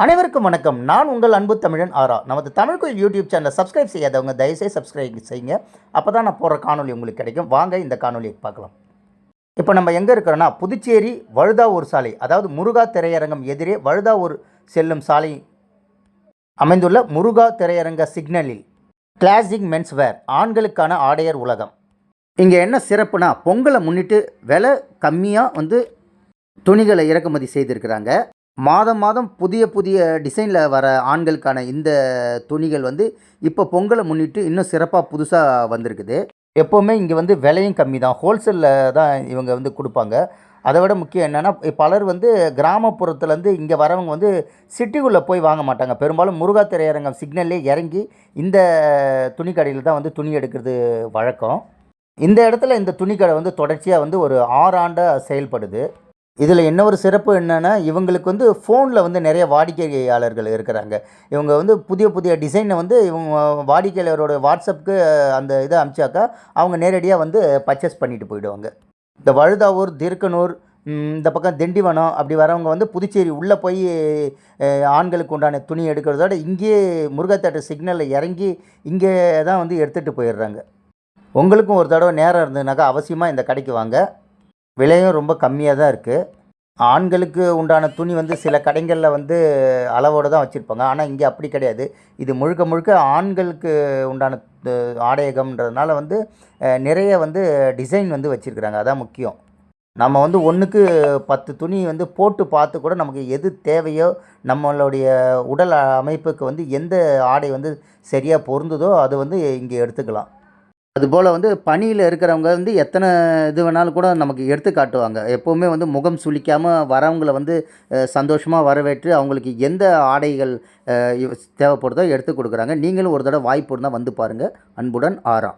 அனைவருக்கும் வணக்கம். நான் உங்கள் அன்பு தமிழன் ஆரா. நமது தமிழ் கோயில் யூடியூப் சேனலை சப்ஸ்கிரைப் செய்யாதவங்க தயவுசெய்து சப்ஸ்கிரைப் செய்யுங்க. அப்போ தான் நான் போடுற காணொலி உங்களுக்கு கிடைக்கும். வாங்க இந்த காணொலியை பார்க்கலாம். இப்போ நம்ம எங்கே இருக்கிறோன்னா, புதுச்சேரி வழுதாவூர் சாலை, அதாவது முருகா திரையரங்கம் எதிரே வழுதாவூர் செல்லும் சாலை அமைந்துள்ள முருகா திரையரங்க சிக்னலில் கிளாசிக் மென்ஸ் வேர் ஆண்களுக்கான ஆடையர் உலகம். இங்கே என்ன சிறப்புனா, பொங்கலை முன்னிட்டு விலை கம்மியாக துணிகளை இறக்குமதி செய்திருக்கிறாங்க. மாதம் மாதம் புதிய புதிய டிசைனில் வர ஆண்களுக்கான இந்த துணிகள் இப்போ பொங்கலை முன்னிட்டு இன்னும் சிறப்பாக புதுசாக வந்திருக்குது. எப்போவுமே இங்கே விலையும் கம்மி தான், ஹோல்சேலில் தான் இவங்க கொடுப்பாங்க. அதை விட முக்கியம் என்னென்னா, பலர் கிராமப்புறத்துலேருந்து இங்கே வரவங்க சிட்டிக்குள்ளே போய் வாங்க மாட்டாங்க. பெரும்பாலும் முருகா திரையரங்கம் சிக்னல்லே இறங்கி இந்த துணி கடையில் தான் துணி எடுக்கிறது வழக்கம். இந்த இடத்துல இந்த துணி கடை தொடர்ச்சியாக ஒரு 6 ஆண்டாக செயல்படுது. இதில் என்ன ஒரு சிறப்பு என்னென்னா, இவங்களுக்கு ஃபோனில் நிறைய வாடிக்கையாளர்கள் இருக்கிறாங்க. இவங்க புதிய புதிய டிசைனை இவங்க வாடிக்கையாளரோட வாட்ஸ்அப்புக்கு அந்த இதை அனுப்பிச்சாக்கா அவங்க நேரடியாக பர்ச்சேஸ் பண்ணிட்டு போயிடுவாங்க. இந்த வழுதாவூர், தீர்க்கனூர், இந்த பக்கம் திண்டிவனம் அப்படி வரவங்க புதுச்சேரி உள்ளே போய் ஆண்களுக்கு உண்டான துணி எடுக்கிறதோட இங்கேயே முருகா தேட்டர் சிக்னலில் இறங்கி இங்கே தான் எடுத்துகிட்டு போயிடுறாங்க. உங்களுக்கும் ஒரு தடவை நேரம் இருந்ததுனாக்கா அவசியமாக இந்த கடைக்கு வாங்க. விலையும் ரொம்ப கம்மியாக தான் இருக்குது. ஆண்களுக்கு உண்டான துணி சில கடைகளில் அளவோடு தான் வச்சுருப்பாங்க. ஆனால் இங்கே அப்படி கிடையாது. இது முழுக்க முழுக்க ஆண்களுக்கு உண்டான ஆடையகம்ன்றதுனால நிறைய டிசைன் வச்சுருக்குறாங்க. அதான் முக்கியம். நம்ம ஒன்றுக்கு 10 துணி போட்டு பார்த்து கூட நமக்கு எது தேவையோ, நம்மளுடைய உடல் அமைப்புக்கு எந்த ஆடை சரியாக பொருந்துதோ அது இங்கே எடுத்துக்கலாம். அதுபோல் பணியில் இருக்கிறவங்க எத்தனை இது வேணாலும் கூட நமக்கு எடுத்து காட்டுவாங்க. எப்போவுமே முகம் சுளிக்காமல் வரவங்களை சந்தோஷமாக வரவேற்று அவங்களுக்கு எந்த ஆடைகள் தேவைப்படுதோ எடுத்து கொடுக்குறாங்க. நீங்களும் ஒரு தடவை வாய்ப்பு இருந்தால் பாருங்கள். அன்புடன் ஆரா.